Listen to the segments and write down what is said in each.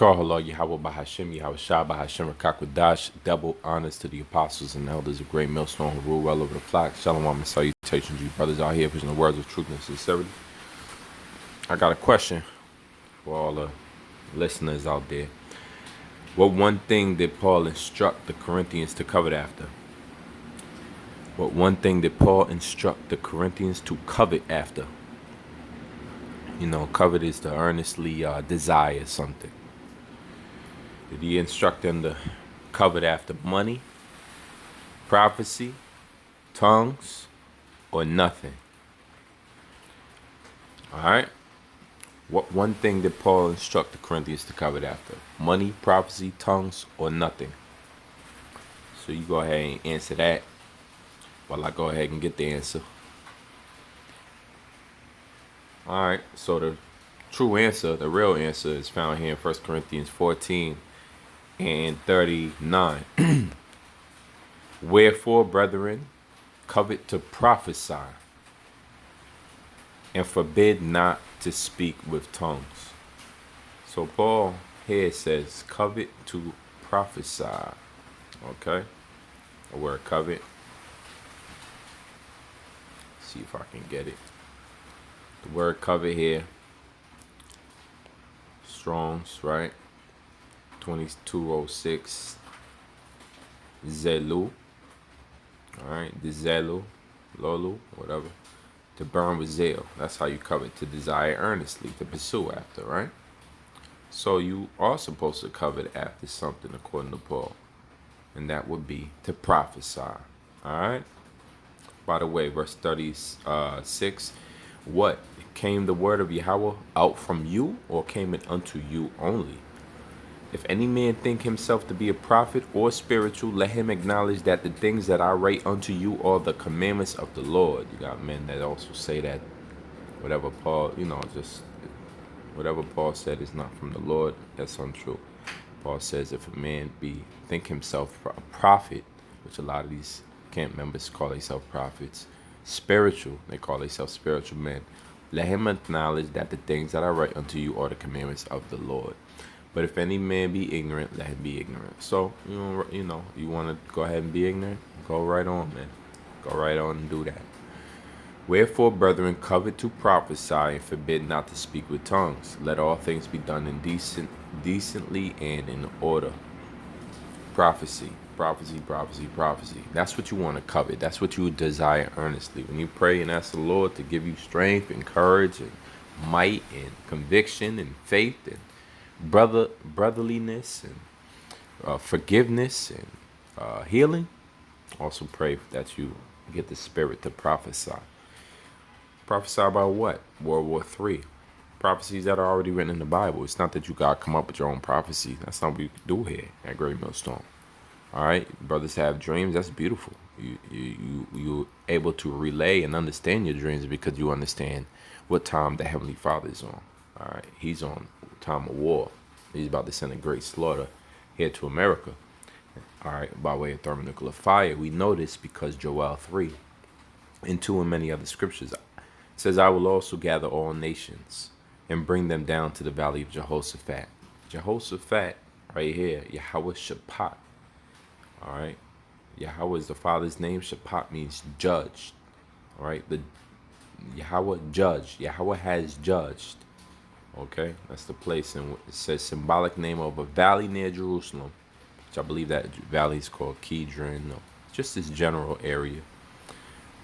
Karhala Yahweh Bahashim Yahweh Shah Bahashim Rakakwadash. Double honors to the apostles and elders of great millstone who rule well over the flock. Shalom and salutations to you brothers out here preaching the words of truth and sincerity. I got a question for all the listeners out there. What one thing did Paul instruct the Corinthians to covet after? What one thing did Paul instruct the Corinthians to covet after? You know, covet is to earnestly desire something. Did he instruct them to covet after money, prophecy, tongues, or nothing? Alright? What one thing did Paul instruct the Corinthians to covet after? Money, prophecy, tongues, or nothing? So you go ahead and answer that while I go ahead and get the answer. Alright, so the true answer, the real answer, is found here in 1 Corinthians 14 and 39. Wherefore, brethren, covet to prophesy, and forbid not to speak with tongues. So Paul here says covet to prophesy. Okay? The word covet. See if I can get it. The word covet here. Strong's, right? 2206. Zelu. Alright, the Zelu, Lolu, whatever. To burn with zeal. That's how you covet. To desire earnestly, to pursue after, right? So you are supposed to covet after something according to Paul. And that would be to prophesy. Alright? By the way, verse 36. What? Came the word of Yahweh out from you, or came it unto you only? If any man think himself to be a prophet or spiritual, let him acknowledge that the things that I write unto you are the commandments of the Lord. You got men that also say that whatever Paul, just whatever Paul said is not from the Lord. That's untrue. Paul says if a man think himself a prophet, which a lot of these camp members call themselves prophets, spiritual, they call themselves spiritual men, let him acknowledge that the things that I write unto you are the commandments of the Lord. But if any man be ignorant, let him be ignorant. So, you want to go ahead and be ignorant? Go right on, man. Go right on and do that. Wherefore, brethren, covet to prophesy, and forbid not to speak with tongues. Let all things be done in decently and in order. Prophecy, prophecy, prophecy, prophecy. That's what you want to covet. That's what you desire earnestly. When you pray and ask the Lord to give you strength and courage and might and conviction and faith and brotherliness and forgiveness and healing, also pray that you get the spirit to prophesy. Prophesy about what? World War III. Prophecies that are already written in the Bible. It's not that you gotta come up with your own prophecy. That's not what we do here at Great Millstone. All right, brothers have dreams. That's beautiful. You're able to relay and understand your dreams because you understand what time the Heavenly Father is on. All right, he's on time of war. He's about to send a great slaughter here to America. All right, by way of thermonuclear fire. We know this because Joel 3 and 2 and many other scriptures says, I will also gather all nations and bring them down to the valley of Jehoshaphat. Jehoshaphat, right here, Yahweh Shaphat. All right, Yahweh is the Father's name. Shaphat means judged. All right, the Yahweh judged. Yahweh has judged. Okay, that's the place, and it says symbolic name of a valley near Jerusalem, which I believe that valley is called Kidron, or just this general area,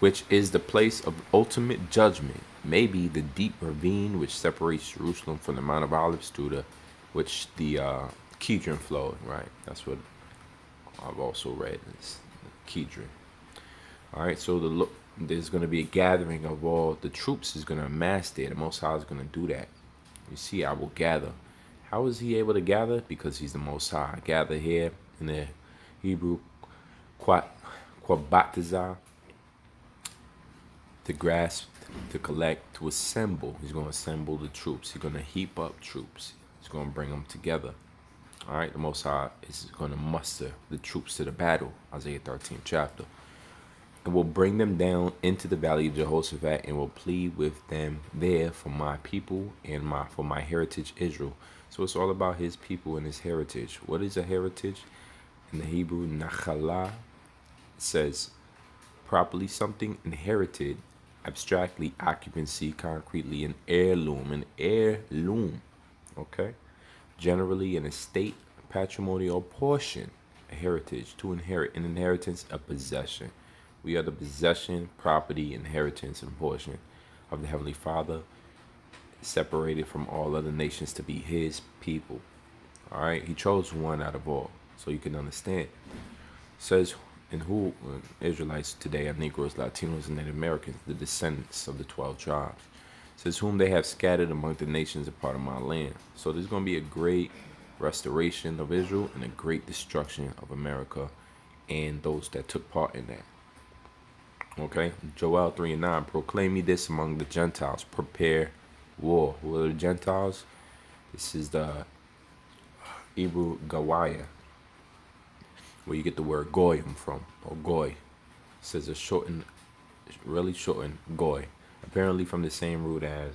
which is the place of ultimate judgment, maybe the deep ravine which separates Jerusalem from the Mount of Olives to which the Kidron flowed, right? That's what I've also read, is Kidron. All right, so there's going to be a gathering of all the troops is going to amass there. The Most High is going to do that. You see, I will gather. How is he able to gather? Because he's the Most High. Gather here in the Hebrew, kwabatazah, to grasp, to collect, to assemble. He's going to assemble the troops. He's going to heap up troops. He's going to bring them together. All right, the Most High is going to muster the troops to the battle. Isaiah 13th chapter. and will bring them down into the valley of Jehoshaphat, and will plead with them there for my people and for my heritage Israel. So it's all about his people and his heritage. What is a heritage? In the Hebrew, nachala, says properly something inherited, abstractly occupancy, concretely an heirloom, okay? Generally an estate, patrimony, or portion, a heritage, to inherit, an inheritance, a possession. We are the possession, property, inheritance, and portion of the Heavenly Father, separated from all other nations to be his people. All right, he chose one out of all, so you can understand. It says, and who Israelites today are Negroes, Latinos, and Native Americans, the descendants of the 12 tribes. It says, whom they have scattered among the nations a part of my land. So there's going to be a great restoration of Israel and a great destruction of America and those that took part in that. Okay, Joel 3:9, proclaim me this among the Gentiles, prepare war. Who are the Gentiles? This is the Hebrew Gawaya, where you get the word goyim from, or goy. It says a shortened, really shortened goy, apparently from the same root as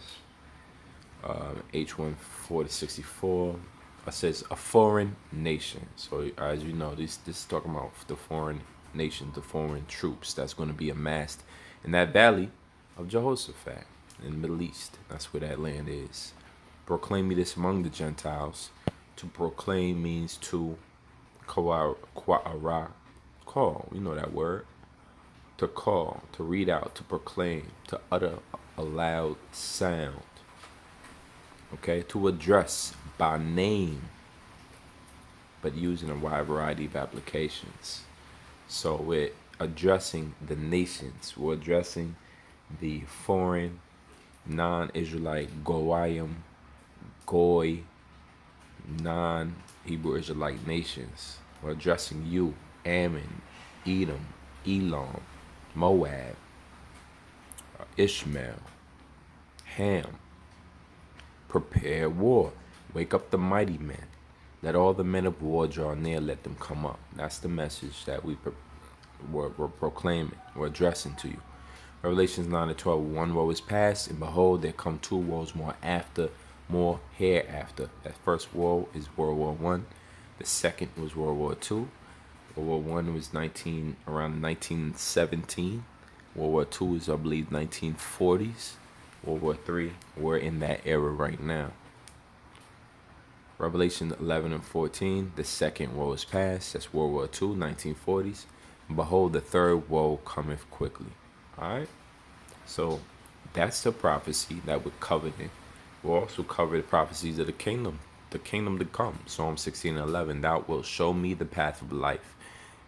H14-64. It says a foreign nation. So as you know, this is talking about the foreign nation, the foreign troops that's going to be amassed in that valley of Jehoshaphat in the Middle East. That's where that land is. Proclaim me this among the Gentiles. To proclaim means to call. We know that word. To call, to read out, to proclaim, to utter a loud sound. Okay, to address by name, but using a wide variety of applications. So we're addressing the nations. We're addressing the foreign, non-Israelite, Goyim, Goy, non-Hebrew Israelite nations. We're addressing you, Ammon, Edom, Elam, Moab, Ishmael, Ham. Prepare war. Wake up the mighty men. Let all the men of war draw near. Let them come up. That's the message that we're proclaiming. We're addressing to you. Revelations 9:12. One woe is past, and behold, there come two woes more after, more hereafter. That first woe is World War I. The second was World War II. World War I was around 1917. World War II is, I believe, 1940s. World War III, we're in that era right now. Revelation 11:14, the second woe is past. That's World War II, 1940s. Behold, the third woe cometh quickly. All right? So that's the prophecy that we're coveting. We'll also cover the prophecies of the kingdom to come. Psalm 16:11, thou wilt show me the path of life.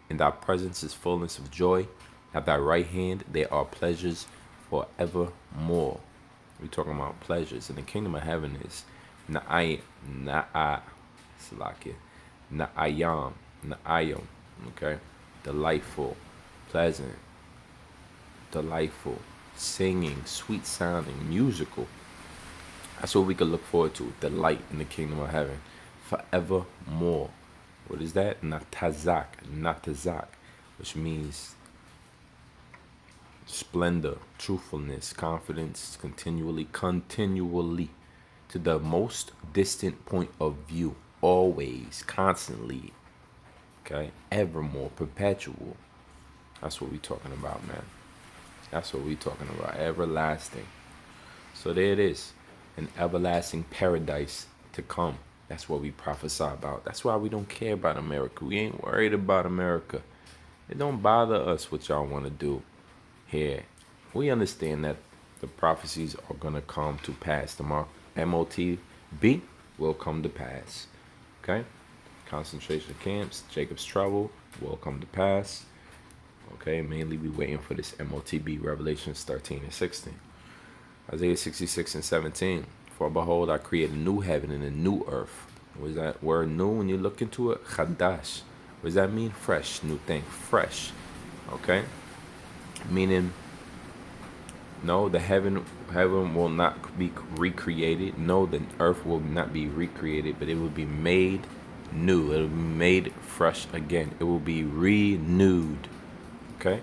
In thy presence is fullness of joy. At thy right hand there are pleasures forevermore. We're talking about pleasures. And the kingdom of heaven is na'ayam, okay? Delightful, pleasant, delightful, singing, sweet sounding, musical. That's what we can look forward to. Delight in the kingdom of heaven forevermore. What is that? Natazak, which means splendor, truthfulness, confidence, continually, to the most distant point of view, always, constantly, okay, evermore, perpetual. That's what we're talking about, man. That's what we're talking about, everlasting. So there it is, an everlasting paradise to come. That's what we prophesy about. That's why we don't care about America. We ain't worried about America. It don't bother us what y'all want to do here. We understand that the prophecies are going to come to pass. The MOTB will come to pass. Okay? Concentration camps, Jacob's trouble will come to pass. Okay? Mainly we waiting for this MOTB, Revelations 13 and 16. Isaiah 66:17. For behold, I create a new heaven and a new earth. What is that word new? When you look into it, chadash. What does that mean? Fresh, new thing, fresh. Okay? Meaning, no, the heaven will not be recreated. No, the earth will not be recreated, but it will be made new. It will be made fresh again. It will be renewed. Okay?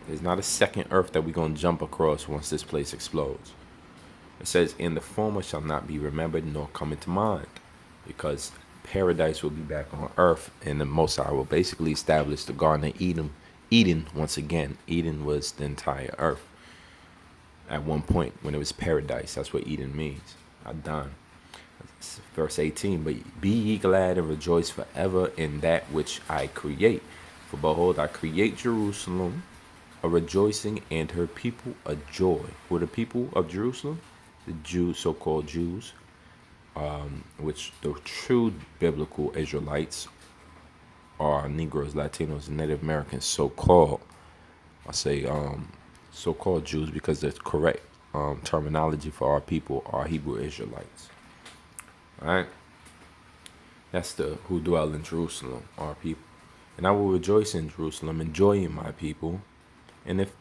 There's not a second earth that we're going to jump across once this place explodes. It says, "In the former shall not be remembered nor come into mind," because paradise will be back on earth, and the Most High will basically establish the Garden of Eden. Eden once again. Eden was the entire earth at one point when it was paradise. That's what Eden means. Adon. Verse 18, "But be ye glad and rejoice forever in that which I create. For behold, I create Jerusalem a rejoicing, and her people a joy." Who are the people of Jerusalem? The Jews, so-called Jews, which the true biblical Israelites are Negroes, Latinos, and Native Americans, so-called. I say so-called Jews because the correct terminology for our people are Hebrew Israelites. All right? That's the who dwell in Jerusalem, our people. "And I will rejoice in Jerusalem, and joy in my people." And if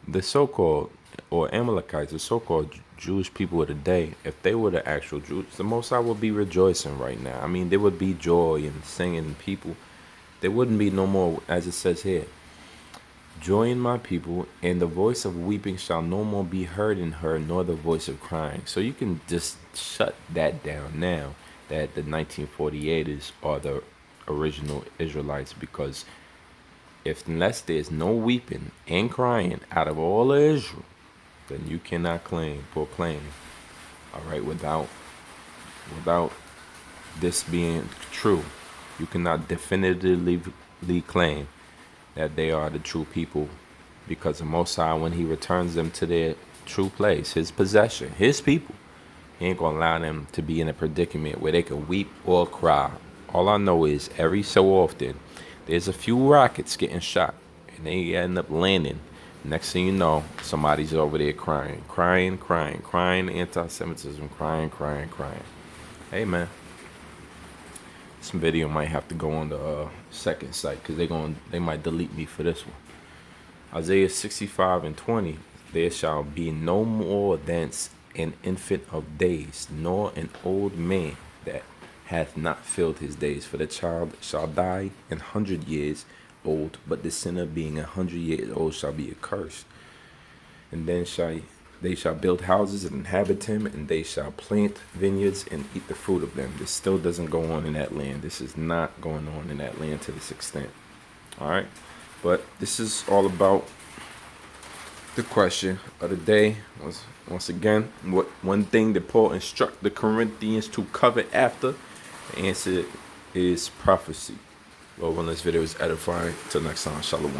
the so-called, or Amalekites, the so-called Jewish people of the day, if they were the actual Jews, the Most High would be rejoicing right now. I mean, there would be joy and singing people. There wouldn't be no more, as it says here, "Joy in my people, and the voice of weeping shall no more be heard in her, nor the voice of crying." So you can just shut that down now, that the 1948ers are the original Israelites, because unless there's no weeping and crying out of all of Israel, then you cannot proclaim, all right, without this being true, you cannot definitively claim that they are the true people, because the Most High, when he returns them to their true place, his possession, his people, he ain't gonna allow them to be in a predicament where they can weep or cry. All I know is every so often there's a few rockets getting shot, and they end up landing. Next thing you know, somebody's over there crying, anti-Semitism, crying. Hey, man, this video might have to go on the second site, because they might delete me for this one. Isaiah 65:20, "There shall be no more thence an infant of days, nor an old man that hath not filled his days. For the child shall die 100 years old, but the sinner being 100 years old shall be accursed. And then they shall build houses and inhabit them, and they shall plant vineyards and eat the fruit of them." This still doesn't go on in that land. This is not going on in that land to this extent. All right? But this is all about the question of the day. Once again, what one thing that Paul instruct the Corinthians to covet after? The answer is prophecy. Well, when this video is edifying, till next time, shalom.